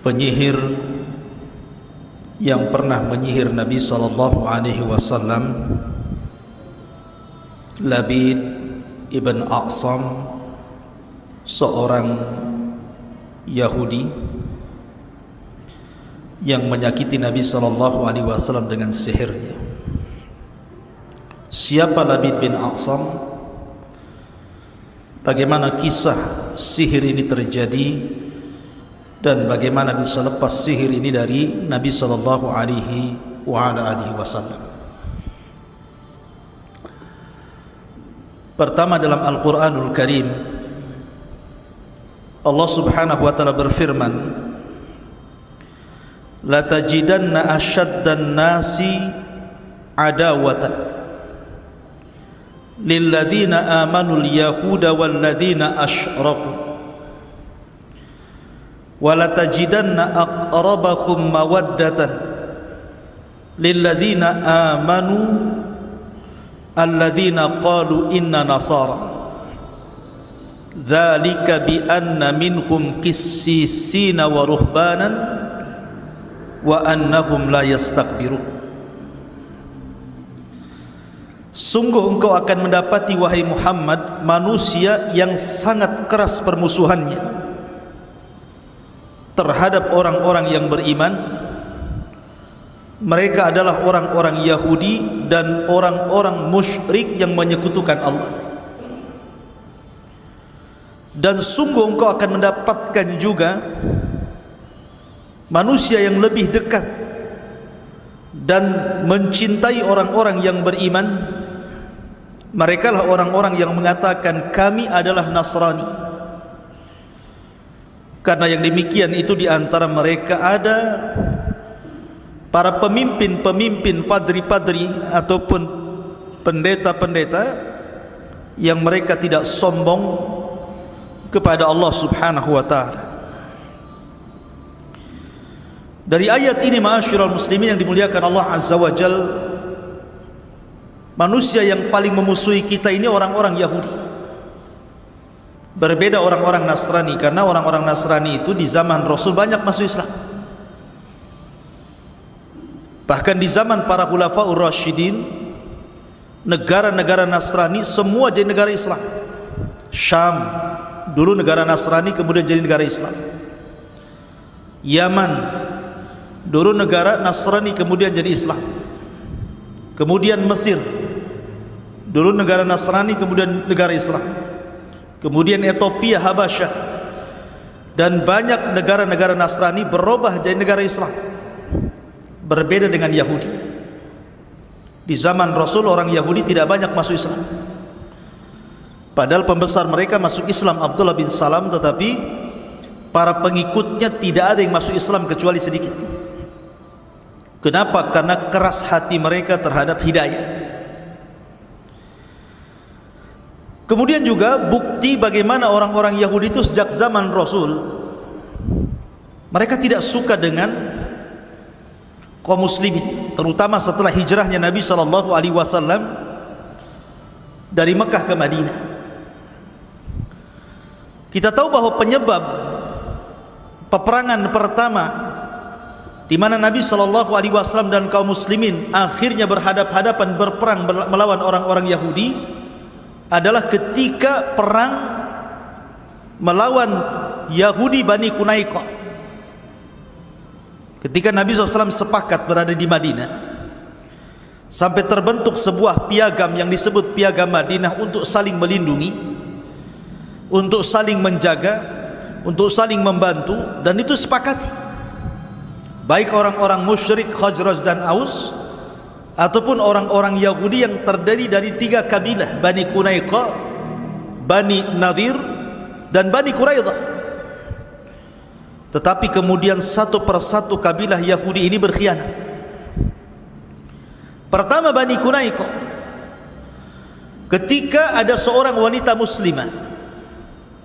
penyihir yang pernah menyihir Nabi SAW, Labid ibn Aqsam, seorang Yahudi yang menyakiti Nabi SAW dengan sihirnya. Siapa Labid bin Aqsam? Bagaimana kisah sihir ini terjadi, dan bagaimana bisa lepas sihir ini dari Nabi SAW? Pertama, dalam Al-Quranul Karim Allah Subhanahu wa ta'ala berfirman, la tajidanna asyaddan nasi adawatan lilladina amanul yahuda walladina asyraku wala tajidanna aqrabahum mawaddatan lilladina amanu alladina qalu inna nasara dzalika bi anna minhum qissisina wa ruhbanan wa annahum la yastakbirun. Sungguh engkau akan mendapati, wahai Muhammad, manusia yang sangat keras permusuhannya terhadap orang-orang yang beriman. Mereka adalah orang-orang Yahudi dan orang-orang musyrik yang menyekutukan Allah. Dan sungguh engkau akan mendapatkan juga manusia yang lebih dekat dan mencintai orang-orang yang beriman. Mereka lah orang-orang yang mengatakan kami adalah Nasrani. Karena yang demikian itu di antara mereka ada para pemimpin-pemimpin, padri-padri ataupun pendeta-pendeta yang mereka tidak sombong kepada Allah Subhanahu wa ta'ala. Dari ayat ini, ma'asyiral muslimin yang dimuliakan Allah Azza wa Jal, manusia yang paling memusuhi kita ini orang-orang Yahudi. Berbeda orang-orang Nasrani, karena orang-orang Nasrani itu di zaman Rasul banyak masuk Islam. Bahkan di zaman para Khulafaur Rasyidin, negara-negara Nasrani semua jadi negara Islam. Syam dulu negara Nasrani, kemudian jadi negara Islam. Yaman dulu negara Nasrani, kemudian jadi Islam. Kemudian Mesir dulu negara Nasrani, kemudian negara Islam. Kemudian Ethiopia, Habasyah, dan banyak negara-negara Nasrani berubah jadi negara Islam. Berbeda dengan Yahudi. Di zaman Rasul orang Yahudi tidak banyak masuk Islam, padahal pembesar mereka masuk Islam, Abdullah bin Salam, tetapi para pengikutnya tidak ada yang masuk Islam kecuali sedikit. Kenapa? Karena keras hati mereka terhadap hidayah. Kemudian juga bukti bagaimana orang-orang Yahudi itu sejak zaman Rasul, mereka tidak suka dengan kaum muslimin, terutama setelah hijrahnya Nabi SAW dari Mekah ke Madinah. Kita tahu bahwa penyebab peperangan pertama di mana Nabi SAW dan kaum muslimin akhirnya berhadap-hadapan berperang melawan orang-orang Yahudi adalah ketika perang melawan Yahudi Bani Qunaiqah. Ketika Nabi SAW sepakat berada di Madinah, sampai terbentuk sebuah piagam yang disebut piagam Madinah untuk saling melindungi, untuk saling menjaga, untuk saling membantu, dan itu sepakati. Baik orang-orang musyrik Khazraj dan Aus ataupun orang-orang Yahudi yang terdiri dari 3 kabilah, Bani Qunaiqah, Bani Nadir, dan Bani Quraidah. Tetapi kemudian satu persatu kabilah Yahudi ini berkhianat. Pertama, Bani Qunaiqah. Ketika ada seorang wanita muslimah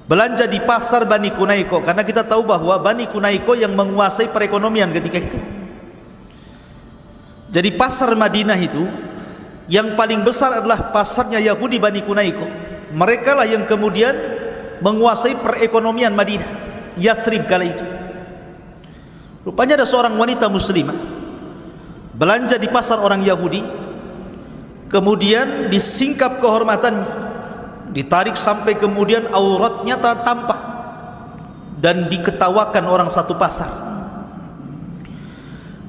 belanja di pasar Bani Qunaiqah, karena kita tahu bahwa Bani Qunaiqah yang menguasai perekonomian ketika itu. Jadi pasar Madinah itu yang paling besar adalah pasarnya Yahudi Bani Qunaiqah. Mereka lah yang kemudian menguasai perekonomian Madinah, Yathrib kala itu. Rupanya ada seorang wanita muslimah belanja di pasar orang Yahudi, kemudian disingkap kehormatannya, ditarik sampai kemudian auratnya tampak dan diketawakan orang satu pasar.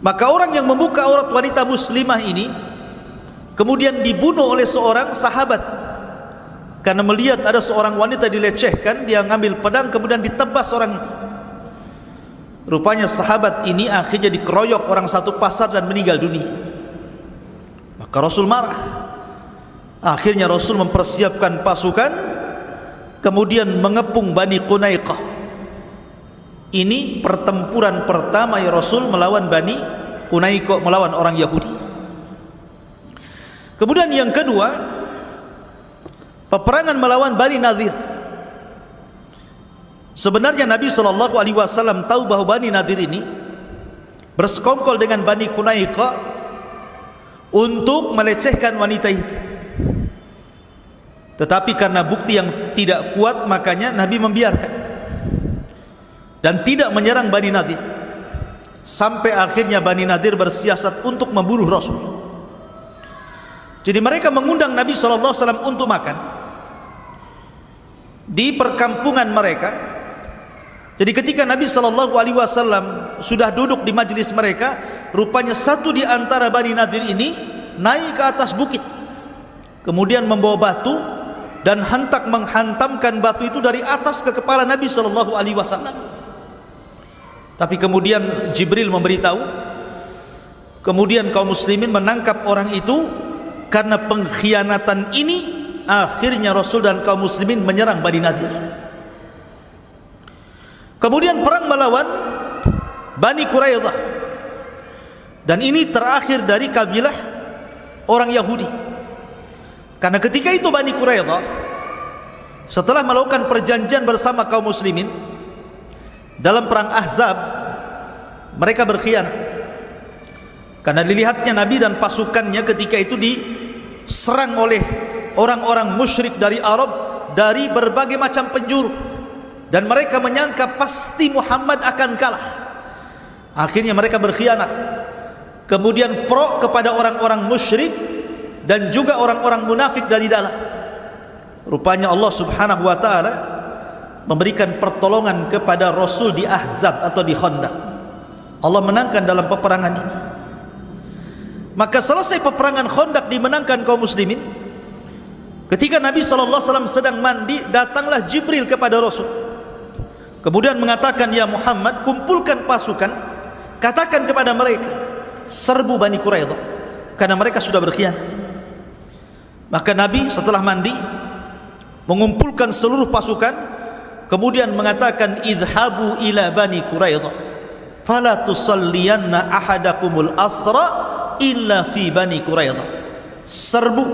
Maka orang yang membuka aurat wanita muslimah ini kemudian dibunuh oleh seorang sahabat karena melihat ada seorang wanita dilecehkan, dia ngambil pedang kemudian ditebas orang itu. Rupanya sahabat ini akhirnya dikeroyok orang satu pasar dan meninggal dunia. Maka Rasul marah. Akhirnya Rasul mempersiapkan pasukan, kemudian mengepung Bani Qunaiqah. Ini pertempuran pertama ya Rasul melawan Bani Qunaiqah, melawan orang Yahudi. Kemudian yang kedua, peperangan melawan Bani Nadir. Sebenarnya Nabi SAW tahu bahwa Bani Nadir ini bersekongkol dengan Bani Qunaiqah untuk melecehkan wanita itu. Tetapi karena bukti yang tidak kuat, makanya Nabi membiarkan dan tidak menyerang Bani Nadir, sampai akhirnya Bani Nadir bersiasat untuk membunuh Rasul. Jadi mereka mengundang Nabi SAW untuk makan di perkampungan mereka. Jadi ketika Nabi SAW sudah duduk di majelis mereka, rupanya satu di antara Bani Nadir ini naik ke atas bukit, kemudian membawa batu dan menghantamkan batu itu dari atas ke kepala Nabi SAW. Tapi kemudian Jibril memberitahu, kemudian kaum muslimin menangkap orang itu. Karena pengkhianatan ini, akhirnya Rasul dan kaum muslimin menyerang Bani Nadir. Kemudian perang melawan Bani Quraidah, dan ini terakhir dari kabilah orang Yahudi. Karena ketika itu Bani Quraidah setelah melakukan perjanjian bersama kaum muslimin dalam perang Ahzab, mereka berkhianat. Karena dilihatnya Nabi dan pasukannya ketika itu diserang oleh orang-orang musyrik dari Arab dari berbagai macam penjuru, dan mereka menyangka pasti Muhammad akan kalah. Akhirnya mereka berkhianat, kemudian pro kepada orang-orang musyrik dan juga orang-orang munafik dari dalam. Rupanya Allah Subhanahu wa taala memberikan pertolongan kepada Rasul di Ahzab atau di Khandaq. Allah menangkan dalam peperangan ini. Maka selesai peperangan Khandaq dimenangkan kaum muslimin. Ketika Nabi SAW sedang mandi, datanglah Jibril kepada Rasul, kemudian mengatakan, ya Muhammad, kumpulkan pasukan, katakan kepada mereka serbu Bani Quraidah, karena mereka sudah berkhianat. Maka Nabi setelah mandi mengumpulkan seluruh pasukan, kemudian mengatakan, idhabu ila Bani Quraidah fala tusalliyanna ahadakumul asra illa fi Bani Quraidah. Serbu,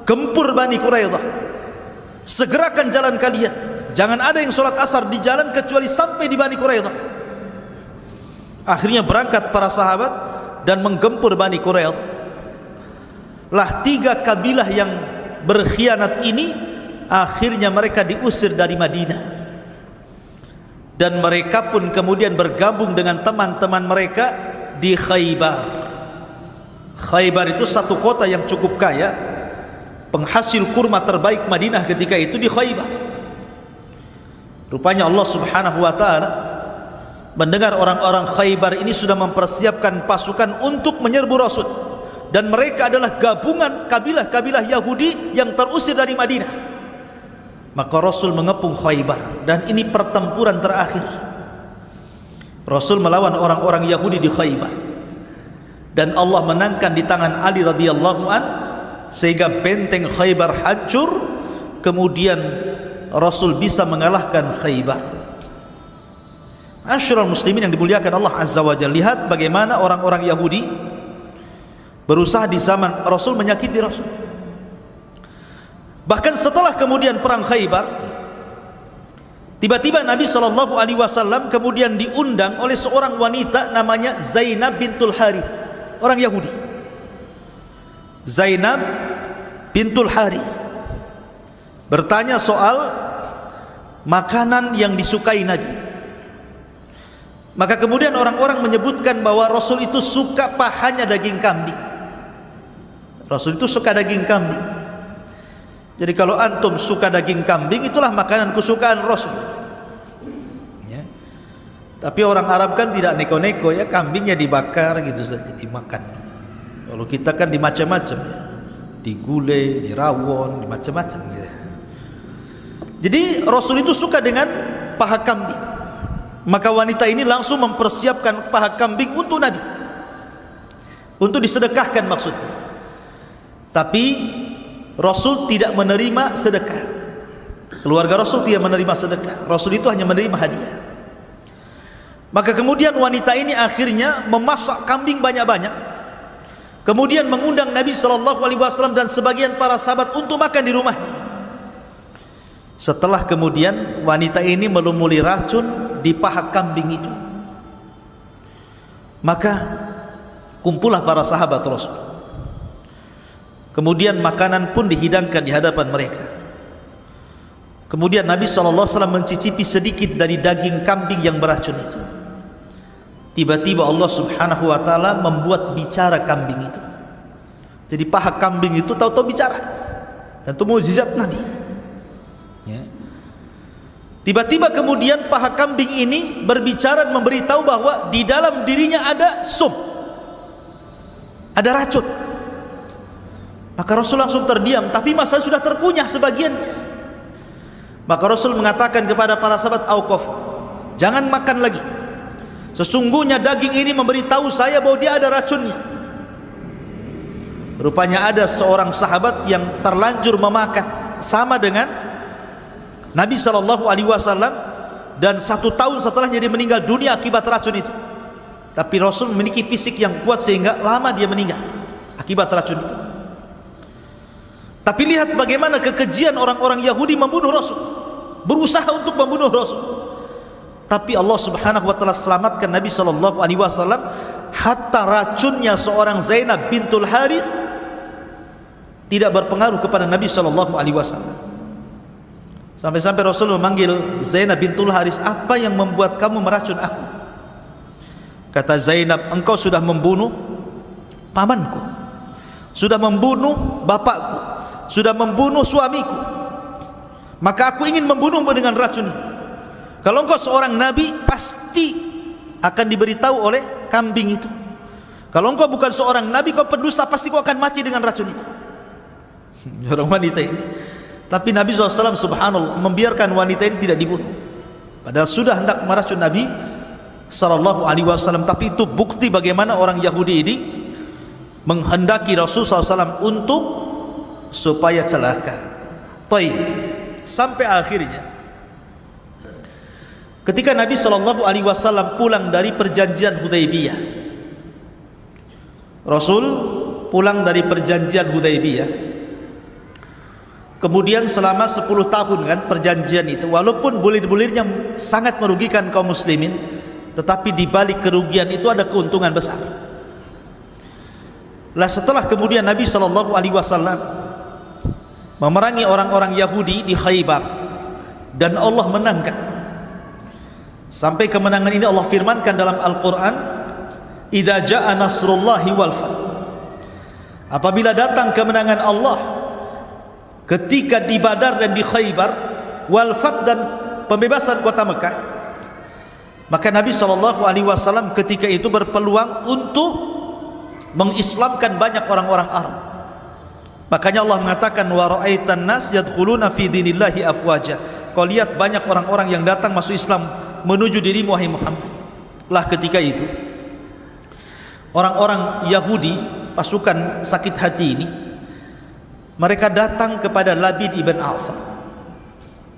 gempur Bani Quraidah, segerakan jalan kalian, jangan ada yang sholat asar di jalan kecuali sampai di Bani Quraidah. Akhirnya berangkat para sahabat dan menggempur Bani Quraidah. Lah tiga kabilah yang berkhianat ini akhirnya mereka diusir dari Madinah, dan mereka pun kemudian bergabung dengan teman-teman mereka di Khaybar. Khaybar itu satu kota yang cukup kaya, penghasil kurma terbaik Madinah ketika itu di Khaybar. Rupanya Allah Subhanahu wa taala mendengar orang-orang Khaybar ini sudah mempersiapkan pasukan untuk menyerbu Rasul, dan mereka adalah gabungan kabilah-kabilah Yahudi yang terusir dari Madinah. Maka Rasul mengepung Khaybar, dan ini pertempuran terakhir. Rasul melawan orang-orang Yahudi di Khaybar, dan Allah menangkan di tangan Ali radhiyallahu an, sehingga benteng Khaybar hancur. Kemudian Rasul bisa mengalahkan Khaybar. Asyrul muslimin yang dimuliakan Allah Azza wa Jalla, lihat bagaimana orang-orang Yahudi berusaha di zaman Rasul menyakiti Rasul. Bahkan setelah kemudian perang Khaybar, tiba-tiba Nabi SAW kemudian diundang oleh seorang wanita namanya Zainab bintul Harith, orang Yahudi. Zainab bintul Harith bertanya soal makanan yang disukai Nabi. Maka kemudian orang-orang menyebutkan bahwa Rasul itu suka pahanya daging kambing. Rasul itu suka daging kambing. Jadi kalau antum suka daging kambing, itulah makanan kesukaan Rasul. Ya. Tapi orang Arab kan tidak neko-neko ya, kambingnya dibakar gitu saja, dimakan. Kalau kita kan dimacam-macam ya, digulai, dirawon, dimacam-macam gitu. Jadi Rasul itu suka dengan paha kambing. Maka wanita ini langsung mempersiapkan paha kambing untuk Nabi, untuk disedekahkan maksudnya. Tapi Rasul tidak menerima sedekah. Keluarga Rasul tidak menerima sedekah. Rasul itu hanya menerima hadiah. Maka kemudian wanita ini akhirnya memasak kambing banyak-banyak, kemudian mengundang Nabi SAW dan sebagian para sahabat untuk makan di rumahnya. Setelah kemudian wanita ini melumuri racun di paha kambing itu, maka kumpullah para sahabat Rasul. Kemudian makanan pun dihidangkan di hadapan mereka. Kemudian Nabi SAW mencicipi sedikit dari daging kambing yang beracun itu. Tiba-tiba Allah Subhanahu wa ta'ala membuat bicara kambing itu. Jadi paha kambing itu tahu-tahu bicara. Dan itu mukjizat Nabi ya. Tiba-tiba kemudian paha kambing ini berbicara dan memberitahu bahwa di dalam dirinya ada sum, ada racun. Maka Rasul langsung terdiam, tapi masa sudah terkunyah sebagiannya. Maka Rasul mengatakan kepada para sahabat, "Auqaf, jangan makan lagi. Sesungguhnya daging ini memberitahu saya bahwa dia ada racunnya." Rupanya ada seorang sahabat yang terlanjur memakan sama dengan Nabi SAW, dan 1 tahun setelahnya dia meninggal dunia akibat racun itu. Tapi Rasul memiliki fisik yang kuat sehingga lama dia meninggal akibat racun itu. Tapi lihat bagaimana kekejian orang-orang Yahudi membunuh Rasul, berusaha untuk membunuh Rasul. Tapi Allah Subhanahu wa ta'ala selamatkan Nabi SAW, hatta racunnya seorang Zainab bintul Harith tidak berpengaruh kepada Nabi SAW. Sampai-sampai Rasul memanggil Zainab bintul Harith, "Apa yang membuat kamu meracun aku?" Kata Zainab, "Engkau sudah membunuh pamanku, sudah membunuh bapakku, sudah membunuh suamiku. Maka aku ingin membunuhmu dengan racun ini. Kalau engkau seorang nabi, pasti akan diberitahu oleh kambing itu. Kalau engkau bukan seorang nabi, kau pendusta, pasti kau akan mati dengan racun itu." Orang wanita ini. Tapi Nabi SAW subhanallah membiarkan wanita ini tidak dibunuh, padahal sudah hendak meracun Nabi SAW. Tapi itu bukti bagaimana orang Yahudi ini menghendaki Rasul SAW untuk supaya celaka. Taib. Sampai akhirnya ketika Nabi SAW pulang dari perjanjian Hudaybiyah, Rasul pulang dari perjanjian Hudaybiyah. Kemudian selama 10 tahun kan perjanjian itu, walaupun bulir-bulirnya sangat merugikan kaum muslimin, tetapi di balik kerugian itu ada keuntungan besar. Lah setelah kemudian Nabi SAW memerangi orang-orang Yahudi di Khaybar dan Allah menangkan, sampai kemenangan ini Allah firmankan dalam Al-Quran, "Idza jaa nasrullahi wal fath." Apabila datang kemenangan Allah ketika di Badar dan di Khaybar, wal fath dan pembebasan kota Mekah, maka Nabi SAW ketika itu berpeluang untuk mengislamkan banyak orang-orang Arab. Makanya Allah mengatakan, "Wa ra'aitan nas yadkhuluna fi dinillahi afwaja." Kau lihat banyak orang-orang yang datang masuk Islam menuju dirimu wahai Muhammad. Lah ketika itu orang-orang Yahudi, pasukan sakit hati ini, mereka datang kepada Labid ibn A'sam.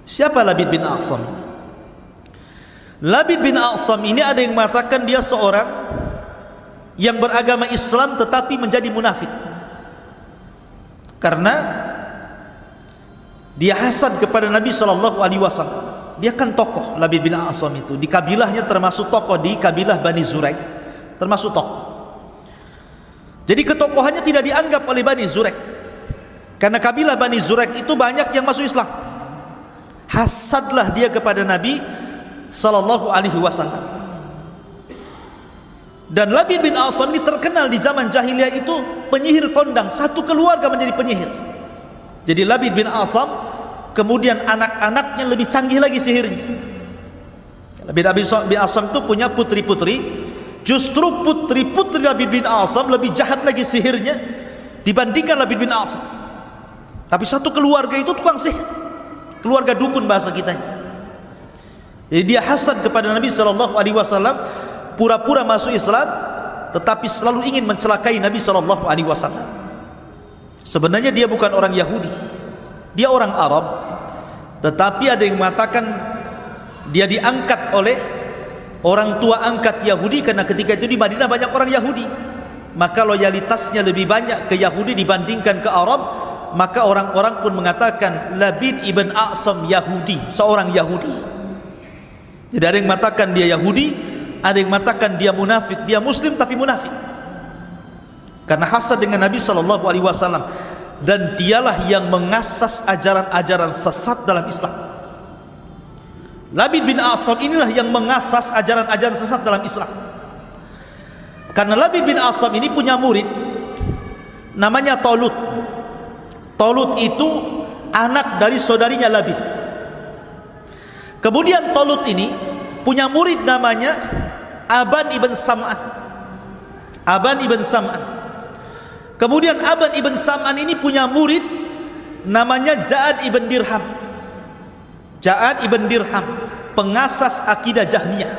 Siapa Labid bin A'sam ini? Labid bin A'sam ini ada yang mengatakan dia seorang yang beragama Islam tetapi menjadi munafik, karena dia hasad kepada Nabi SAW. Dia kan tokoh, Labid bin A'sam itu di kabilahnya termasuk tokoh, di kabilah Bani Zuraik termasuk tokoh. Jadi ketokohannya tidak dianggap oleh Bani Zuraik, karena kabilah Bani Zuraik itu banyak yang masuk Islam. Hasadlah dia kepada Nabi SAW. Dan Labid bin Asam ini terkenal di zaman jahiliyah itu penyihir kondang, satu keluarga menjadi penyihir. Jadi Labid bin Asam, kemudian anak-anaknya lebih canggih lagi sihirnya. Labid bin Asam itu punya putri-putri, justru putri-putri Labid bin Asam lebih jahat lagi sihirnya dibandingkan Labid bin Asam. Tapi satu keluarga itu tukang sihir, keluarga dukun bahasa kitanya. Jadi dia hasad kepada Nabi SAW, pura-pura masuk Islam, tetapi selalu ingin mencelakai Nabi SAW. Sebenarnya dia bukan orang Yahudi, dia orang Arab, tetapi ada yang mengatakan dia diangkat oleh orang tua angkat Yahudi, karena ketika itu di Madinah banyak orang Yahudi, maka loyalitasnya lebih banyak ke Yahudi dibandingkan ke Arab. Maka orang-orang pun mengatakan Labid ibn A'sam Yahudi, seorang Yahudi. Jadi ada yang mengatakan dia Yahudi, ada yang mengatakan dia munafik, dia Muslim tapi munafik, karena hasad dengan Nabi SAW. Dan dialah yang mengasas ajaran-ajaran sesat dalam Islam. Labid bin A'sam inilah yang mengasas ajaran-ajaran sesat dalam Islam. Karena Labid bin A'sam ini punya murid namanya Talut. Talut itu anak dari saudarinya Labid. Kemudian Talut ini punya murid namanya Aban ibn Sam'an. Aban ibn Sam'an. Kemudian Aban ibn Sam'an ini punya murid namanya Ja'ad ibn Dirham. Ja'ad ibn Dirham, pengasas akidah Jahmiyah.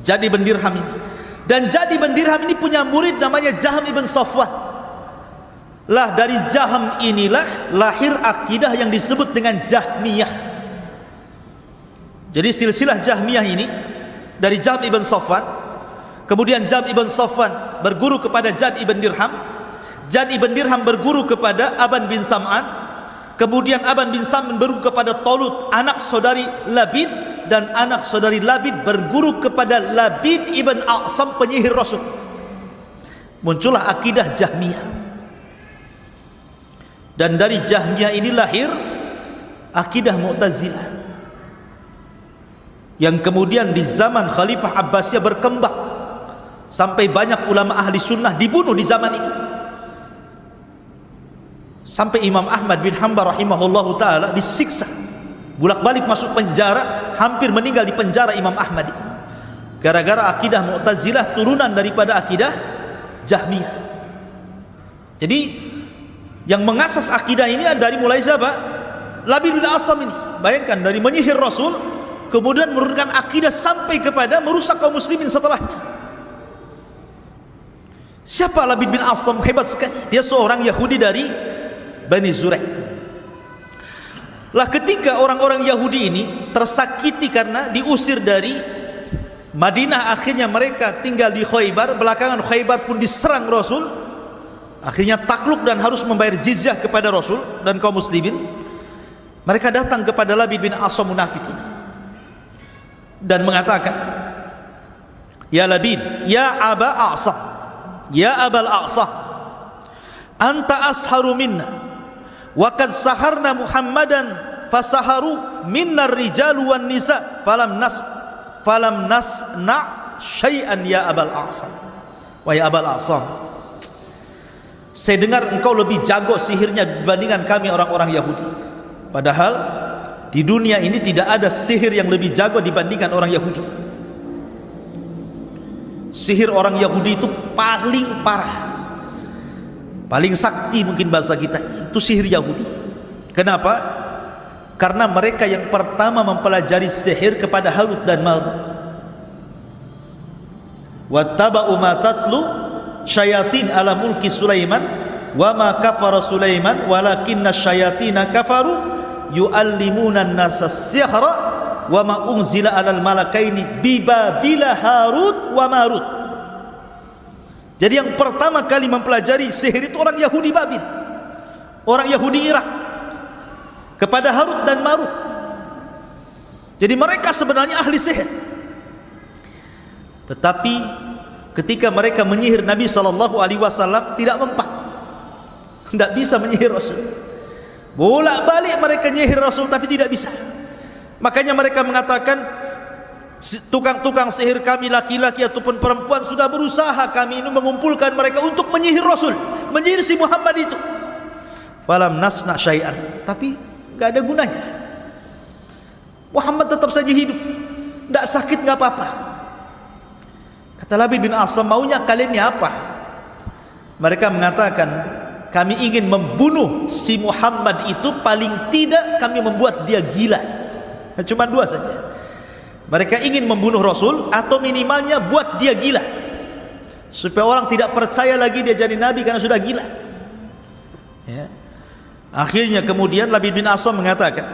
Ja'ad ibn Dirham ini. Dan Ja'ad ibn Dirham ini punya murid namanya Jaham ibn Safwan. Lah dari Jaham inilah lahir akidah yang disebut dengan Jahmiyah. Jadi silsilah Jahmiyah ini dari Jaham ibn Safwan. Kemudian Jaham ibn Safwan berguru kepada Ja'ad ibn Dirham. Ja'ad ibn Dirham berguru kepada Aban bin Sam'an. Kemudian Aban bin Sam'an berguru kepada Talut, anak saudari Labid. Dan anak saudari Labid berguru kepada Labid ibn A'sam, penyihir Rasul. Muncullah akidah Jahmiyah. Dan dari Jahmiyah ini lahir akidah Mu'tazilah, yang kemudian di zaman Khalifah Abbasiyah berkembang sampai banyak ulama ahli sunnah dibunuh di zaman itu. Sampai Imam Ahmad bin Hanbal rahimahullahu ta'ala disiksa, bolak-balik masuk penjara, hampir meninggal di penjara Imam Ahmad itu, gara-gara akidah Mu'tazilah turunan daripada akidah Jahmiyah. Jadi yang mengasas akidah ini dari mulai siapa? Labid bin A'sam ini. Bayangkan, dari menyihir Rasul, kemudian menurunkan akidah sampai kepada merusak kaum muslimin setelahnya. Siapa Labid bin A'sam? Hebat sekali. Dia seorang Yahudi dari Bani Zuraik. Lah ketika orang-orang Yahudi ini tersakiti karena diusir dari Madinah, akhirnya mereka tinggal di Khaybar. Belakangan Khaybar pun diserang Rasul, akhirnya takluk dan harus membayar jizyah kepada Rasul dan kaum muslimin. Mereka datang kepada Labid bin A'sam munafik ini dan mengatakan, "Ya Labid, ya Aba A'sam, ya Abal A'sam, anta asharu minna wa qad saharna Muhammadan fasaharu minna ar-rijalu wan nisa falam nasna syai'an ya Abal A'sam." Wahai Abal A'sam, saya dengar engkau lebih jago sihirnya dibandingkan kami orang-orang Yahudi. Padahal di dunia ini tidak ada sihir yang lebih jago dibandingkan orang Yahudi. Sihir orang Yahudi itu paling parah, paling sakti mungkin bahasa kita, itu sihir Yahudi. Kenapa? Karena mereka yang pertama mempelajari sihir kepada Harut dan Marut. Wattaba'u ma tatlu syayatin ala mulki Sulaiman wa ma kafara Sulaiman walakinna syayatina kafaru yu'allimuna an-nasa sihra wa ma unzila alal malakaini bi Babila Harut wa Marut. Jadi yang pertama kali mempelajari sihir itu orang Yahudi Babil, orang Yahudi Irak, kepada Harut dan Marut. Jadi mereka sebenarnya ahli sihir, tetapi ketika mereka menyihir Nabi SAW tidak mempan, tidak bisa menyihir Rasul. Bolak-balik mereka menyihir Rasul tapi tidak bisa. Makanya mereka mengatakan, tukang-tukang sihir kami laki-laki ataupun perempuan sudah berusaha kami ini mengumpulkan mereka untuk menyihir Rasul, menyihir si Muhammad itu. Falam nasna syai'an, tapi enggak ada gunanya. Muhammad tetap saja hidup, enggak sakit, enggak apa-apa. Kata Labid bin Asam, maunya kalian ni apa? Mereka mengatakan, kami ingin membunuh si Muhammad itu, paling tidak kami membuat dia gila. Cuma dua saja. Mereka ingin membunuh Rasul atau minimalnya buat dia gila, supaya orang tidak percaya lagi dia jadi nabi karena sudah gila. Ya. Akhirnya kemudian Labid bin Asam mengatakan,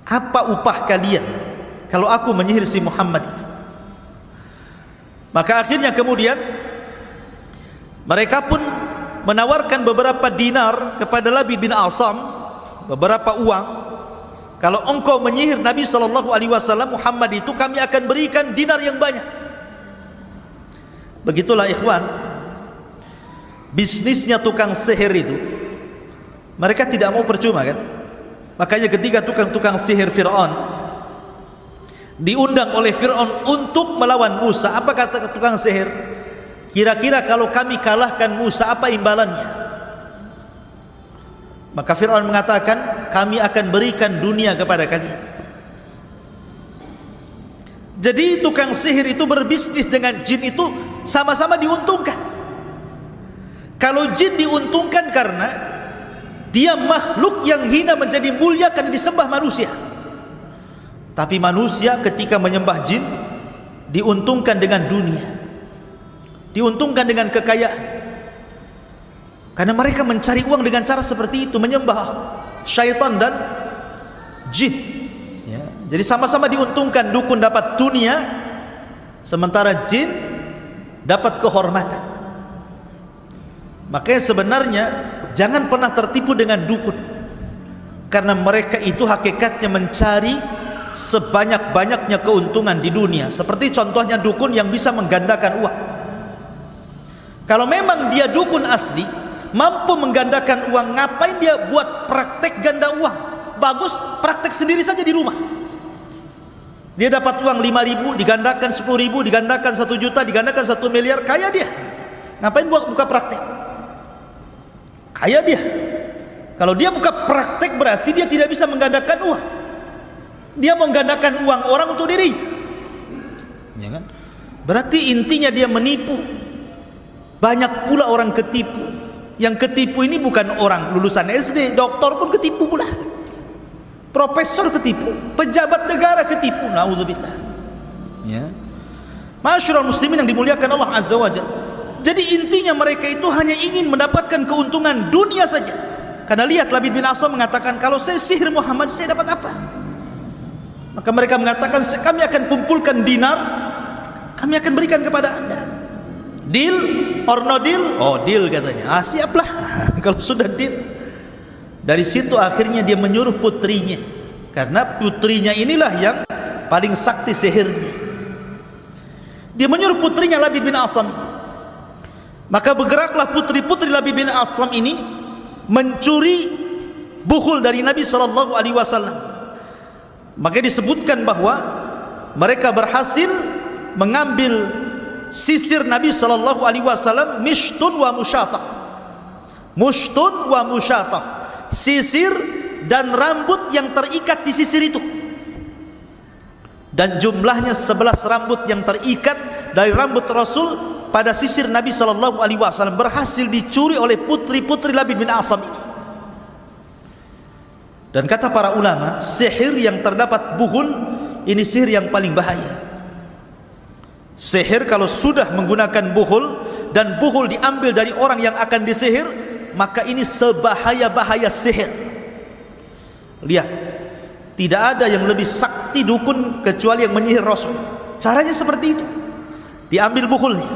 apa upah kalian kalau aku menyihir si Muhammad itu? Maka akhirnya kemudian mereka pun menawarkan beberapa dinar kepada Labid bin Asam, beberapa uang. Kalau engkau menyihir Nabi SAW Muhammad itu, kami akan berikan dinar yang banyak. Begitulah ikhwan, bisnisnya tukang sihir itu. Mereka tidak mau percuma kan. Makanya ketika tukang-tukang sihir Fir'aun diundang oleh Fir'aun untuk melawan Musa, apa kata tukang sihir? Kira-kira kalau kami kalahkan Musa, apa imbalannya? Maka Fir'aun mengatakan, kami akan berikan dunia kepada kalian. Jadi tukang sihir itu berbisnis dengan jin itu sama-sama diuntungkan. Kalau jin diuntungkan karena dia makhluk yang hina menjadi mulia karena disembah manusia. Tapi manusia ketika menyembah jin diuntungkan dengan dunia, diuntungkan dengan kekayaan. Karena mereka mencari uang dengan cara seperti itu, menyembah syaitan dan jin. Ya. Jadi sama-sama diuntungkan, dukun dapat dunia, sementara jin dapat kehormatan. Makanya sebenarnya jangan pernah tertipu dengan dukun, karena mereka itu hakikatnya mencari sebanyak-banyaknya keuntungan di dunia. Seperti contohnya dukun yang bisa menggandakan uang. Kalau memang dia dukun asli, mampu menggandakan uang, ngapain dia buat praktek ganda uang? Bagus praktek sendiri saja di rumah. Dia dapat uang 5.000, digandakan 10.000, digandakan 1 juta, digandakan 1 miliar, kaya dia. Ngapain buka praktek? Kaya dia. Kalau dia buka praktek berarti dia tidak bisa menggandakan uang. Dia menggandakan uang orang untuk diri, ya kan? Berarti intinya dia menipu. Banyak pula orang ketipu. Yang ketipu ini bukan orang lulusan SD, doktor pun ketipu pula, profesor ketipu, pejabat negara ketipu. Naudzubillah. Ya. Masyarul muslimin yang dimuliakan Allah Azza wa Jalla. Jadi intinya mereka itu hanya ingin mendapatkan keuntungan dunia saja. Karena lihat Labid bin Asam mengatakan, kalau saya sihir Muhammad, saya dapat apa? Maka mereka mengatakan, kami akan kumpulkan dinar, kami akan berikan kepada anda. Deal or no deal? Oh deal katanya. Siaplah. Kalau sudah deal. Dari situ akhirnya dia menyuruh putrinya, karena putrinya inilah yang paling sakti sihirnya. Dia menyuruh putrinya Labid bin Asam. Maka bergeraklah putri-putri Labid bin Asam ini mencuri bukhul dari Nabi SAW. Maka disebutkan bahwa mereka berhasil mengambil sisir Nabi SAW, mishtun wa musyatah. Mushtun wa musyatah, sisir dan rambut yang terikat di sisir itu. Dan jumlahnya 11 rambut yang terikat dari rambut Rasul pada sisir Nabi SAW berhasil dicuri oleh putri-putri Labid bin Asam ini. Dan kata para ulama, sihir yang terdapat buhul ini sihir yang paling bahaya. Sihir kalau sudah menggunakan buhul, dan buhul diambil dari orang yang akan disihir, maka ini sebahaya-bahaya sihir. Lihat, tidak ada yang lebih sakti dukun kecuali yang menyihir Rasul. Caranya seperti itu, diambil buhulnya,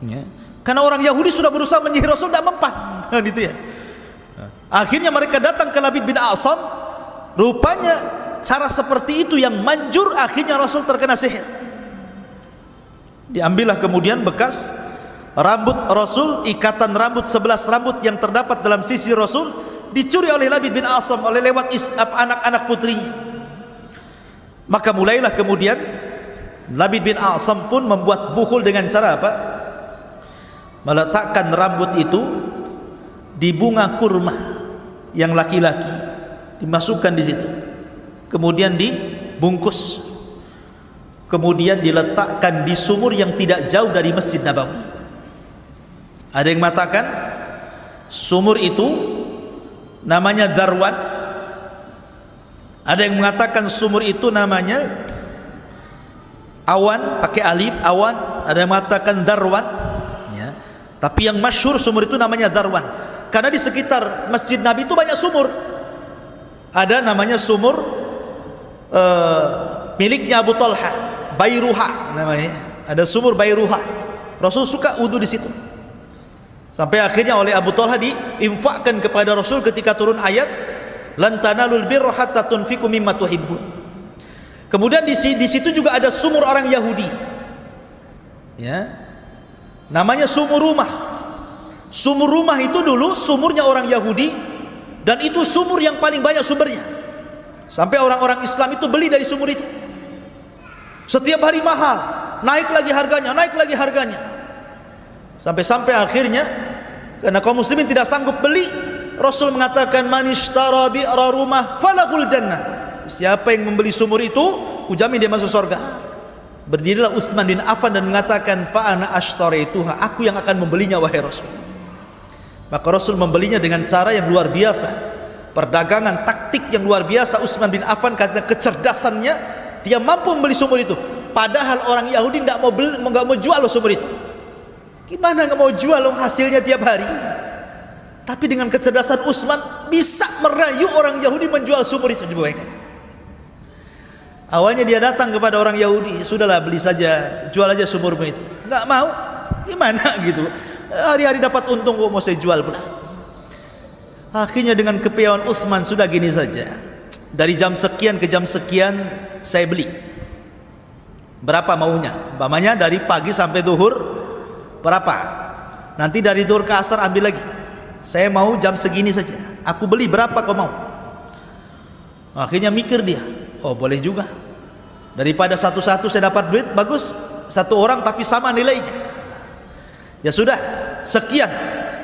ya. Karena orang Yahudi sudah berusaha menyihir Rasul, tidak mempan, gitu ya. Akhirnya mereka datang ke Labid bin Asam, rupanya cara seperti itu yang manjur, akhirnya Rasul terkena sihir. Diambillah kemudian bekas rambut Rasul, ikatan rambut 11 rambut yang terdapat dalam sisi Rasul, dicuri oleh Labid bin Asam oleh lewat anak-anak putrinya. Maka mulailah kemudian Labid bin A'sam pun membuat bukhul dengan cara apa? Meletakkan rambut itu di bunga kurma yang laki-laki, dimasukkan di situ, kemudian dibungkus, kemudian diletakkan di sumur yang tidak jauh dari Masjid Nabawi. Ada yang mengatakan sumur itu namanya Darwan, ada yang mengatakan sumur itu namanya Awan, pakai alif, Awan. Ada yang mengatakan Darwan, ya. Tapi yang masyhur sumur itu namanya Darwan, karena di sekitar Masjid Nabi itu banyak sumur. Ada namanya sumur miliknya Abu Talha, Bairuha namanya. Ada sumur Bairuha. Rasul suka wudu di situ. Sampai akhirnya oleh Abu Talha diinfakkan kepada Rasul ketika turun ayat lan tanalul birra hatta tunfiqu mimma tuhibbun. Kemudian di situ juga ada sumur orang Yahudi, ya, namanya sumur rumah. Sumur rumah itu dulu sumurnya orang Yahudi, dan itu sumur yang paling banyak sumbernya. Sampai orang-orang Islam itu beli dari sumur itu. Setiap hari mahal, naik lagi harganya, naik lagi harganya. Sampai akhirnya karena kaum muslimin tidak sanggup beli, Rasul mengatakan man ishtara bi'ra rumah falahul jannah. Siapa yang membeli sumur itu, kujamin dia masuk surga. Berdirilah Utsman bin Affan dan mengatakan fa ana ashtarituha, aku yang akan membelinya wahai Rasul. Maka Rasul membelinya dengan cara yang luar biasa, perdagangan taktik yang luar biasa. Utsman bin Affan karena kecerdasannya dia mampu membeli sumur itu, padahal orang Yahudi tidak mau jual sumur itu. Gimana nggak mau jual hasilnya tiap hari? Tapi dengan kecerdasan Utsman bisa merayu orang Yahudi menjual sumur itu. Coba bayangkan. Awalnya dia datang kepada orang Yahudi, sudahlah beli saja, jual aja sumurmu itu. Nggak mau, gimana gitu? Hari-hari dapat untung kok mau saya jual pula. Akhirnya dengan kepiawaian Utsman, sudah gini saja, dari jam sekian ke jam sekian saya beli. Berapa maunya? Umpamanya dari pagi sampai zuhur berapa? Nanti dari zuhur ke asar ambil lagi. Saya mau jam segini saja. Aku beli berapa kau mau? Akhirnya mikir dia, oh boleh juga. Daripada satu-satu saya dapat duit, bagus satu orang tapi sama nilainya. Ya sudah, sekian.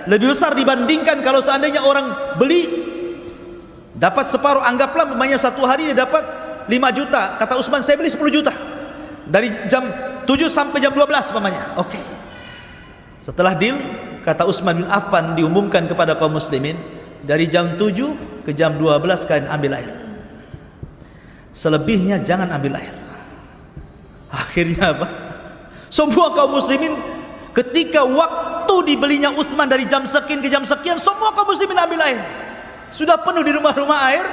Lebih besar dibandingkan kalau seandainya orang beli dapat separuh. Anggaplah memangnya satu hari dia dapat 5 juta. Kata Utsman, saya beli 10 juta. Dari jam 7 sampai jam 12 memangnya. Oke. Setelah deal, kata Utsman bin Affan diumumkan kepada kaum muslimin, dari jam 7 ke jam 12 kalian ambil air. Selebihnya jangan ambil air. Akhirnya apa? Semua kaum muslimin ketika waktu dibelinya Utsman dari jam sekian ke jam sekian, semua kaum muslimin ambil air. Sudah penuh di rumah-rumah air.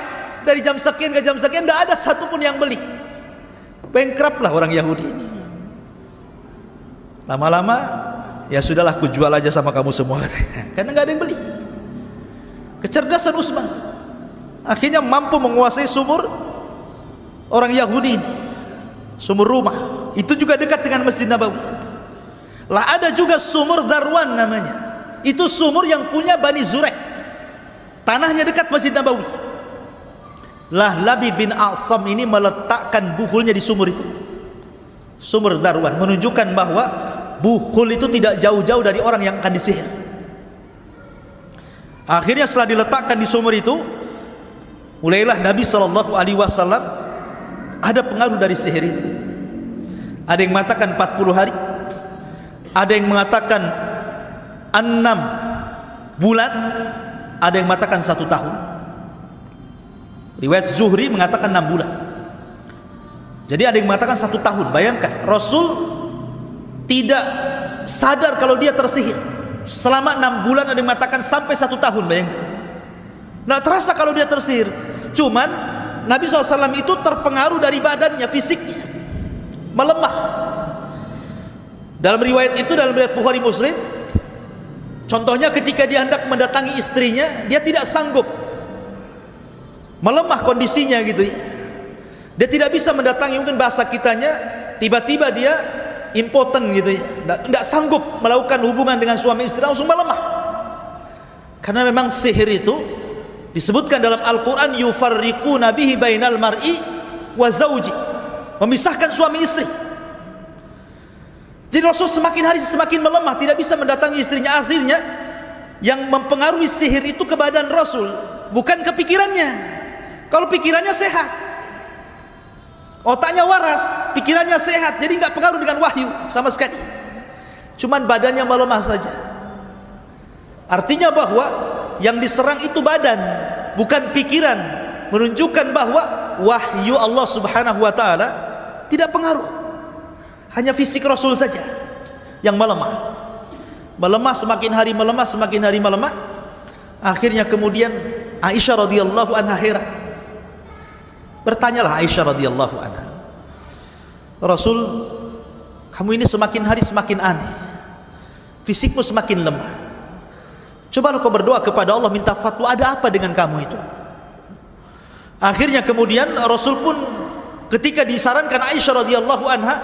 Dari jam sekian ke jam sekian tidak ada satupun yang beli. Bankrupt lah orang Yahudi ini. Lama-lama ya sudahlah, aku jual aja sama kamu semua, karena nggak ada yang beli. Kecerdasan Utsman akhirnya mampu menguasai sumur orang Yahudi ini, sumur rumah. Itu juga dekat dengan Masjid Nabawi. Lah ada juga sumur Darwan namanya. Itu sumur yang punya Bani Zurek. Tanahnya dekat Masjid Nabawi. Lah Labid bin A'sam ini meletakkan bukhulnya di sumur itu, sumur Darwan, menunjukkan bahwa bukhul itu tidak jauh-jauh dari orang yang akan disihir. Akhirnya setelah diletakkan di sumur itu, mulailah Nabi SAW ada pengaruh dari sihir itu. Ada yang mengatakan 40 hari, ada yang mengatakan 6 bulan, ada yang mengatakan 1 tahun. Riwayat Zuhri mengatakan 6 bulan. Jadi ada yang mengatakan 1 tahun. Bayangkan, Rasul tidak sadar kalau dia tersihir selama 6 bulan. Ada yang mengatakan sampai 1 tahun. Bayangkan, nah terasa kalau dia tersihir. Cuman Nabi SAW itu terpengaruh dari badannya, fisiknya melemah. Dalam riwayat itu, dalam riwayat Bukhari Muslim, contohnya ketika dia hendak mendatangi istrinya, dia tidak sanggup, melemah kondisinya gitu ya. Dia tidak bisa mendatangi, mungkin bahasa kitanya tiba-tiba dia impoten gitu ya, tidak sanggup melakukan hubungan dengan suami istri, langsung melemah. Karena memang sihir itu disebutkan dalam Al-Quran, yufarriquna bihi bainal mar'i wa zawji. memisahkan suami istri. Jadi Rasul semakin hari semakin melemah, tidak bisa mendatangi istrinya. Akhirnya yang mempengaruhi sihir itu ke badan Rasul, bukan ke pikirannya. Kalau pikirannya sehat, otaknya waras, pikirannya sehat, jadi nggak pengaruh dengan wahyu sama sekali. Cuman badannya melemah saja. Artinya bahwa yang diserang itu badan, bukan pikiran, menunjukkan bahwa wahyu Allah Subhanahu wa taala tidak pengaruh. Hanya fisik Rasul saja yang melemah. Melemah, semakin hari melemah, semakin hari melemah. Akhirnya kemudian Aisyah radhiyallahu anha heran. Bertanyalah Aisyah radhiyallahu anha, Rasul, kamu ini semakin hari semakin aneh, fisikmu semakin lemah. Coba kau berdoa kepada Allah, minta fatwa, ada apa dengan kamu itu? Akhirnya kemudian Rasul pun ketika disarankan Aisyah radhiyallahu anha,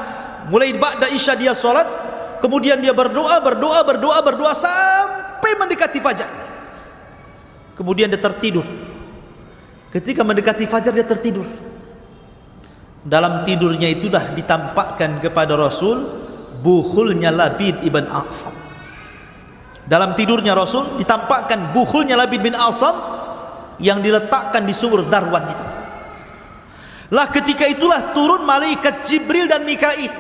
mulai ba'da isya dia sholat, kemudian dia berdoa sampai mendekati fajar. Kemudian dia tertidur. Ketika mendekati fajar dia tertidur. Dalam tidurnya itulah ditampakkan kepada Rasul bukhulnya Labid ibn A'sam. Dalam tidurnya Rasul ditampakkan bukhulnya Labid bin A'sam yang diletakkan di sumur Darwan itu. Lah ketika itulah turun malaikat Jibril dan Mikail.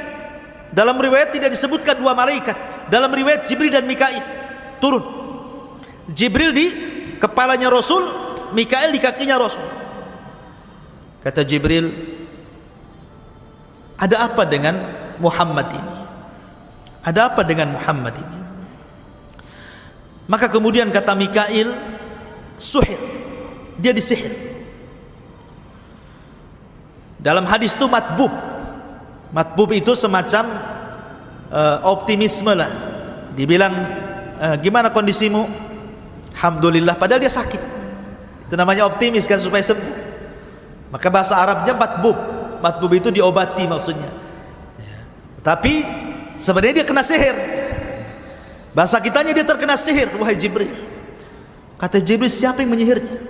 Dalam riwayat tidak disebutkan dua malaikat, dalam riwayat Jibril dan Mikail turun. Jibril di kepalanya Rasul, Mikail di kakinya Rasul. Kata Jibril, ada apa dengan Muhammad ini? Ada apa dengan Muhammad ini? Maka kemudian kata Mikail, suhir, dia disihir. Dalam hadis itu matbub. Matbub itu semacam optimisme lah. Dibilang gimana kondisimu? Alhamdulillah, padahal dia sakit. Itu namanya optimis kan, supaya sembuh. Maka bahasa Arabnya matbub. Matbub itu diobati maksudnya. Tapi sebenarnya dia kena sihir. Bahasa kitanya dia terkena sihir, wahai Jibril. Kata Jibril, siapa yang menyihirnya?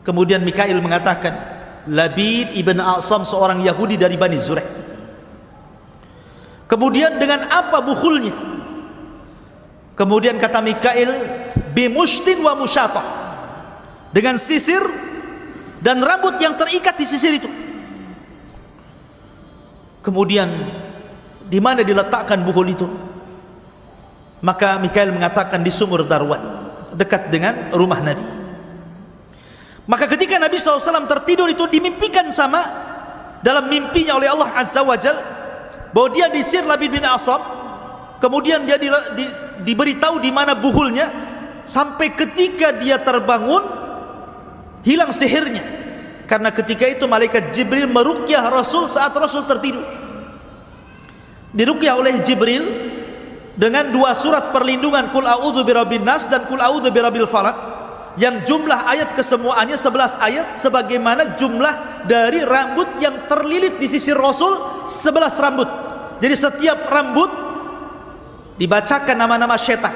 Kemudian Mikail mengatakan, Labid ibn A'sam, seorang Yahudi dari Bani Zurek. Kemudian dengan apa bukhulnya? Kemudian kata Mikail, bimushtin wa musyatah, dengan sisir dan rambut yang terikat di sisir itu. Kemudian di mana diletakkan bukhul itu? Maka Mikail mengatakan di sumur Darwan, dekat dengan rumah Nabi. Maka ketika Nabi SAW tertidur itu dimimpikan sama dalam mimpinya oleh Allah Azza wa Jal bahwa dia disihir Labid bin A'sam. Kemudian dia diberitahu di mana buhulnya, sampai ketika dia terbangun hilang sihirnya. Karena ketika itu malaikat Jibril meruqyah Rasul saat Rasul tertidur. Diruqyah oleh Jibril dengan dua surat perlindungan, Qul a'udzu birabbin nas dan Qul a'udzu birabbil falaq, yang jumlah ayat kesemuanya 11 ayat, sebagaimana jumlah dari rambut yang terlilit di sisi Rasul 11 rambut. Jadi setiap rambut dibacakan nama-nama syaitan,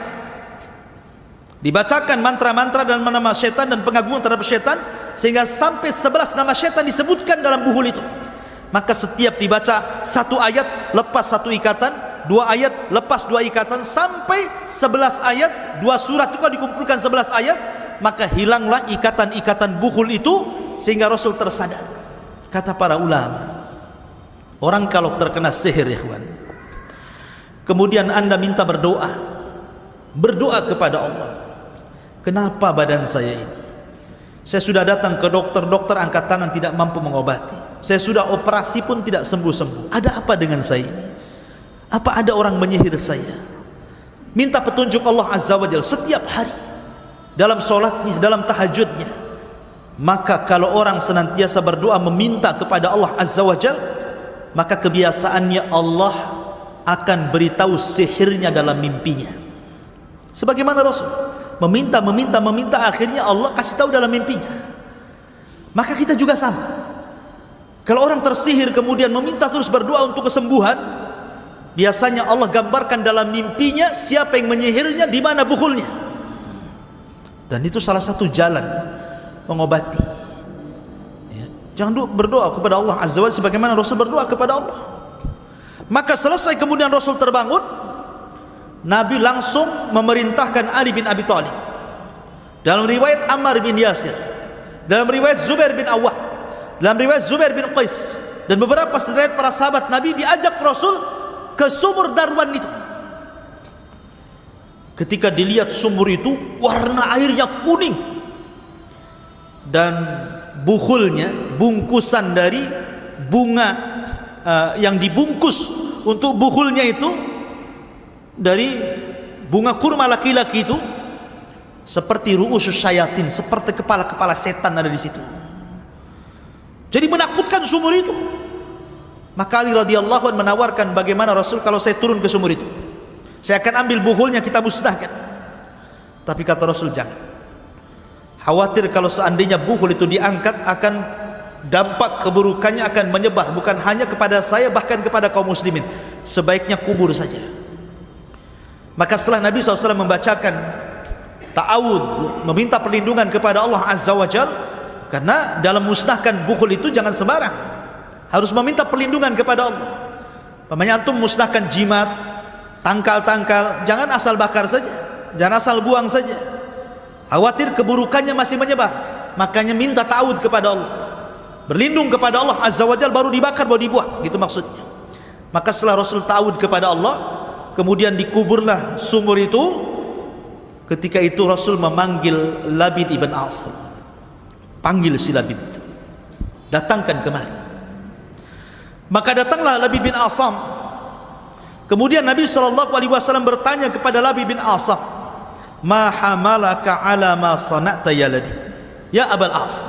dibacakan mantra-mantra dan nama syaitan dan pengagungan terhadap syaitan, sehingga sampai 11 nama syaitan disebutkan dalam buhul itu. Maka setiap dibaca satu ayat lepas satu ikatan, dua ayat lepas dua ikatan, sampai 11 ayat, dua surat itu kalau dikumpulkan 11 ayat, maka hilanglah ikatan-ikatan bukhul itu, sehingga Rasul tersadar. Kata para ulama, orang kalau terkena sihir, ya kawan, kemudian anda minta berdoa kepada Allah, kenapa badan saya ini? Saya sudah datang ke dokter angkat tangan tidak mampu mengobati. Saya sudah operasi pun tidak sembuh-sembuh. Ada apa dengan saya ini? Apa ada orang menyihir saya? Minta petunjuk Allah Azza wa Jalla setiap hari, dalam solatnya, dalam tahajudnya. Maka kalau orang senantiasa berdoa meminta kepada Allah Azza wa Jal, maka kebiasaannya Allah akan beritahu sihirnya dalam mimpinya. Sebagaimana Rasul meminta, akhirnya Allah kasih tahu dalam mimpinya. Maka kita juga sama. Kalau orang tersihir kemudian meminta terus berdoa untuk kesembuhan, biasanya Allah gambarkan dalam mimpinya siapa yang menyihirnya, di mana bukhulnya. Dan itu salah satu jalan mengobati, ya. Jangan berdoa kepada Allah Azza wa Jalla sebagaimana Rasul berdoa kepada Allah. Maka selesai kemudian Rasul terbangun, Nabi langsung memerintahkan Ali bin Abi Thalib. Dalam riwayat Ammar bin Yasir, dalam riwayat Zubair bin Awwam, dalam riwayat Zubair bin Qais, dan beberapa riwayat para sahabat Nabi, diajak Rasul ke sumur Darwan itu. Ketika dilihat sumur itu, warna airnya kuning, dan bukhulnya, bungkusan dari bunga yang dibungkus untuk bukhulnya itu dari bunga kurma laki-laki itu, seperti ru'usus syayatin, seperti kepala-kepala setan ada di situ. Jadi menakutkan sumur itu. Maka Ali radhiyallahu anhu menawarkan, bagaimana Rasul kalau saya turun ke sumur itu, saya akan ambil bukhulnya, kita musnahkan. Tapi kata Rasul, jangan. Khawatir kalau seandainya bukhul itu diangkat, akan dampak keburukannya akan menyebar, bukan hanya kepada saya, bahkan kepada kaum muslimin. Sebaiknya kubur saja. Maka setelah Nabi SAW membacakan ta'awud, meminta perlindungan kepada Allah Azza wa Jalla, karena dalam musnahkan bukhul itu jangan sembarang, harus meminta perlindungan kepada Allah. Pamannya antum musnahkan jimat, tangkal-tangkal, jangan asal bakar saja, jangan asal buang saja, khawatir keburukannya masih menyebar. Makanya minta ta'awud kepada Allah, berlindung kepada Allah Azza wa Jalla, baru dibakar, baru dibuang, gitu maksudnya. Maka setelah Rasul ta'awud kepada Allah, kemudian dikuburlah sumur itu. Ketika itu Rasul memanggil Labid ibn Asam, panggil si Labid itu, datangkan kemari. Maka datanglah Labid bin Asam. Kemudian Nabi SAW bertanya kepada Labid bin Asam, ma hamalaka ala ma sana'ta ya Labid, ya Abul Asam,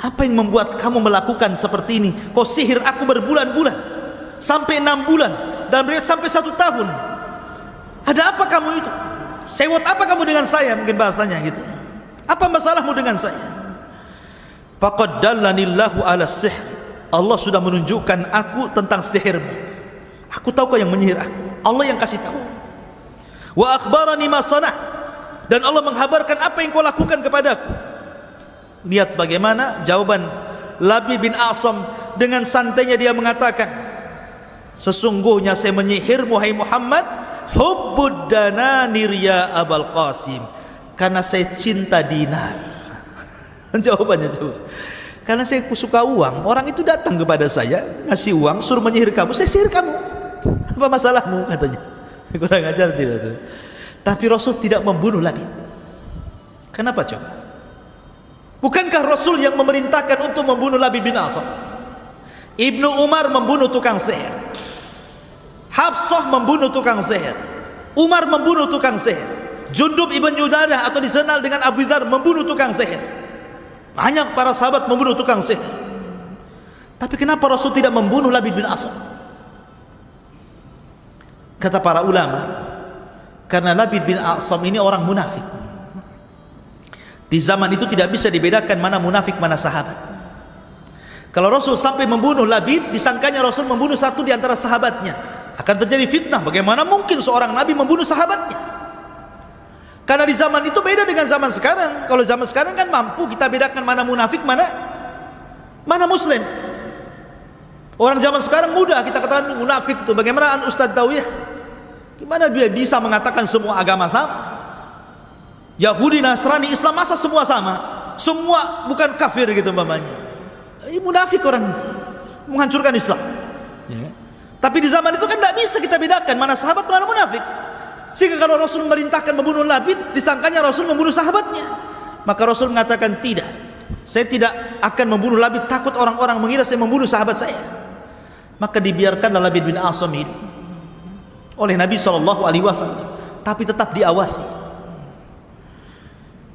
apa yang membuat kamu melakukan seperti ini? Kau sihir aku berbulan-bulan, sampai 6 bulan, dalam riwayat sampai 1 tahun. Ada apa kamu itu? Sewot apa kamu dengan saya? Mungkin bahasanya gitu. Apa masalahmu dengan saya? Faqad dallanillahu ala sihr, Allah sudah menunjukkan aku tentang sihirmu. Aku tahu kau yang menyihir aku, Allah yang kasih tahu. Wa akhbarani ma sanah, dan Allah menghabarkan apa yang kau lakukan kepadaku. Lihat bagaimana jawaban Labid bin Asam. Dengan santainya dia mengatakan, sesungguhnya saya menyihirmu hai Muhammad, hubbud dananir ya Abul Qasim, karena saya cinta dinar. Jawabannya coba, karena saya suka uang. Orang itu datang kepada saya, ngasih uang, suruh menyihir kamu, saya sihir kamu. Apa masalahmu, katanya. Kurang ajar tidak tuh. Tapi Rasul tidak membunuh Labid. Kenapa coba? Bukankah Rasul yang memerintahkan untuk membunuh Labid bin Asam? Ibnu Umar membunuh tukang sihir, Hafsah membunuh tukang sihir, Umar membunuh tukang sihir, Jundub ibn Junadah atau dikenal dengan Abu Dzar membunuh tukang sihir. Banyak para sahabat membunuh tukang sihir. Tapi kenapa Rasul tidak membunuh Labid bin Asam? Kata para ulama, karena Labid bin Asam ini orang munafik. Di zaman itu tidak bisa dibedakan mana munafik mana sahabat. Kalau Rasul sampai membunuh Labid, disangkanya Rasul membunuh satu di antara sahabatnya, akan terjadi fitnah. Bagaimana mungkin seorang Nabi membunuh sahabatnya? Karena di zaman itu beda dengan zaman sekarang. Kalau zaman sekarang kan mampu kita bedakan mana munafik, mana muslim. Orang zaman sekarang mudah kita katakan munafik itu. Bagaimana Ustadz tahu ya? Gimana dia bisa mengatakan semua agama sama? Yahudi, Nasrani, Islam, masa semua sama? Semua bukan kafir gitu umpamanya. Ini munafik orang ini, menghancurkan Islam. Ya. Tapi di zaman itu kan tidak bisa kita bedakan mana sahabat mana munafik. Sehingga kalau Rasul memerintahkan membunuh Labid, disangkanya Rasul membunuh sahabatnya. Maka Rasul mengatakan tidak, saya tidak akan membunuh Labid, takut orang-orang mengira saya membunuh sahabat saya. Maka dibiarkanlah Labid bin Asam hidup oleh Nabi SAW, tapi tetap diawasi.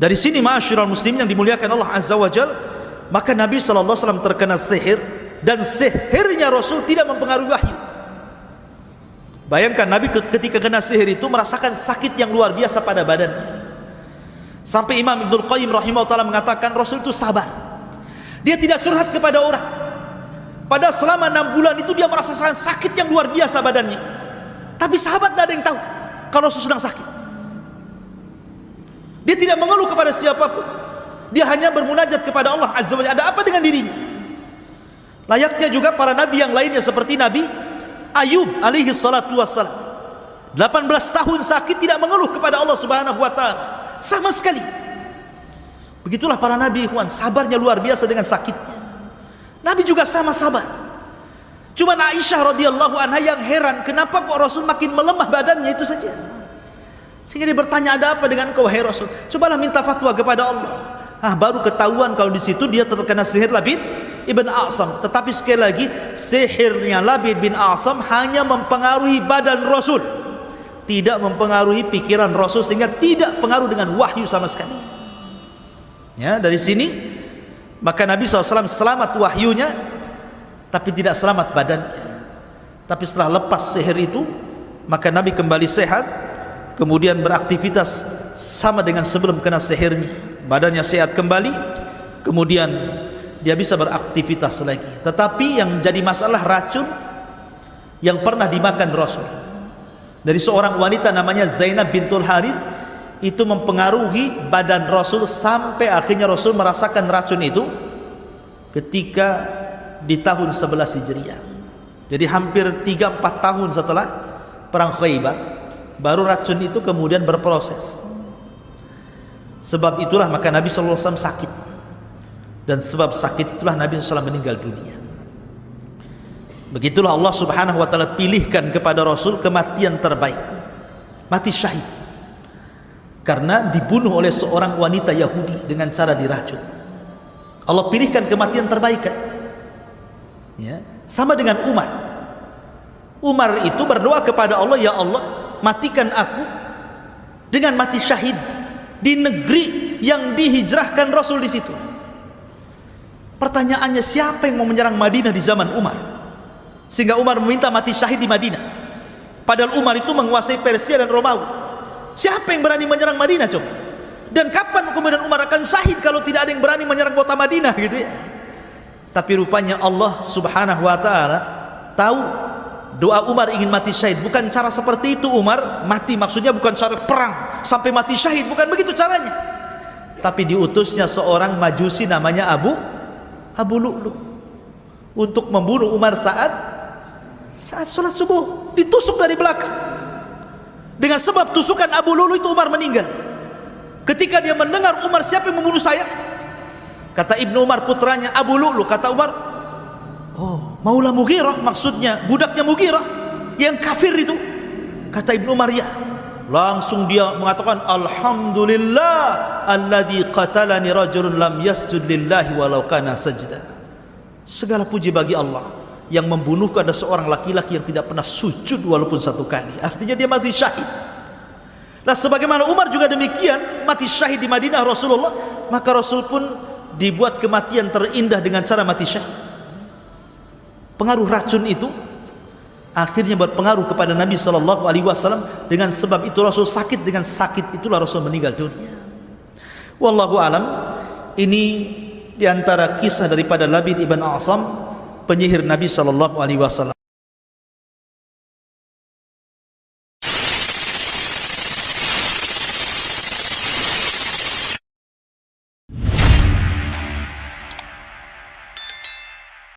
Dari sini ma'asyiral muslimin yang dimuliakan Allah Azza wa Jalla, maka Nabi SAW terkena sihir, dan sihirnya Rasul tidak mempengaruhi wahyu. Bayangkan Nabi ketika kena sihir itu merasakan sakit yang luar biasa pada badannya. Sampai Imam Ibnul Qayyim rahimahullah mengatakan Rasul itu sabar. Dia tidak curhat kepada orang. Pada selama 6 bulan itu dia merasakan sakit yang luar biasa badannya. Tapi sahabat tidak ada yang tahu kalau Rasul sedang sakit. Dia tidak mengeluh kepada siapapun. Dia hanya bermunajat kepada Allah Azza wa Jalla. Ada apa dengan dirinya? Layaknya juga para nabi yang lainnya seperti Nabi Ayub alaihi salatu wassalam. 18 tahun sakit tidak mengeluh kepada Allah Subhanahu wa taala sama sekali. Begitulah para nabi, ikhwan, sabarnya luar biasa dengan sakitnya. Nabi juga sama sabar. Cuma Aisyah radhiyallahu anha yang heran, kenapa kok Rasul makin melemah badannya, itu saja. Sehingga dia bertanya, ada apa dengan kau wahai Rasul? Cobalah minta fatwa kepada Allah. Baru ketahuan kalau di situ dia terkena sihir Labid ibn A'sam. Tetapi sekali lagi, sihirnya Labid bin A'sam hanya mempengaruhi badan Rasul, tidak mempengaruhi pikiran Rasul, sehingga tidak pengaruh dengan wahyu sama sekali. Ya, dari sini maka Nabi SAW selamat wahyunya, tapi tidak selamat badannya. Tapi setelah lepas sihir itu, maka Nabi kembali sehat, kemudian beraktivitas sama dengan sebelum kena sihirnya. Badannya sehat kembali, kemudian dia bisa beraktivitas lagi. Tetapi yang jadi masalah racun yang pernah dimakan Rasul dari seorang wanita namanya Zainab bintul Harith, itu mempengaruhi badan Rasul sampai akhirnya Rasul merasakan racun itu ketika di tahun 11 Hijriah. Jadi hampir 3-4 tahun setelah perang Khaybar baru racun itu kemudian berproses. Sebab itulah maka Nabi SAW sakit, dan sebab sakit itulah Nabi SAW meninggal dunia. Begitulah Allah Subhanahu wa taala pilihkan kepada Rasul kematian terbaik, mati syahid, karena dibunuh oleh seorang wanita Yahudi dengan cara diracun. Allah pilihkan kematian terbaik kan? Ya, sama dengan Umar. Umar itu berdoa kepada Allah, ya Allah, matikan aku dengan mati syahid di negeri yang dihijrahkan Rasul di situ. Pertanyaannya, siapa yang mau menyerang Madinah di zaman Umar sehingga Umar meminta mati syahid di Madinah? Padahal Umar itu menguasai Persia dan Romawi. Siapa yang berani menyerang Madinah coba? Dan kapan kemudian Umar akan syahid kalau tidak ada yang berani menyerang kota Madinah, gitu ya? Tapi rupanya Allah Subhanahu wa taala tahu doa Umar ingin mati syahid bukan cara seperti itu. Umar mati maksudnya bukan cara perang sampai mati syahid, bukan begitu caranya. Tapi diutusnya seorang majusi namanya Abu Lu'lu untuk membunuh Umar saat sholat subuh, ditusuk dari belakang. Dengan sebab tusukan Abu Lu'lu itu Umar meninggal. Ketika dia mendengar, Umar, siapa yang membunuh saya? Kata Ibnu Umar putranya, Abu Lu'lu. Kata Umar, oh, Maula Mughirah, maksudnya budaknya Mughirah yang kafir itu. Kata Ibnu Umar, ya. Langsung dia mengatakan, alhamdulillah alladzi qatalani rajulun lam yasjud lillahi walau kana sajda. Segala puji bagi Allah yang membunuhku ada seorang laki-laki yang tidak pernah sujud walaupun satu kali. Artinya dia mati syahid. Nah, sebagaimana Umar juga demikian, mati syahid di Madinah Rasulullah, maka Rasul pun dibuat kematian terindah dengan cara mati syahid. Pengaruh racun itu akhirnya berpengaruh kepada Nabi SAW. Dengan sebab itu Rasul sakit, dengan sakit itulah Rasul meninggal dunia. Wallahu alam. Ini diantara kisah daripada Labid ibn A'sam, penyihir Nabi SAW.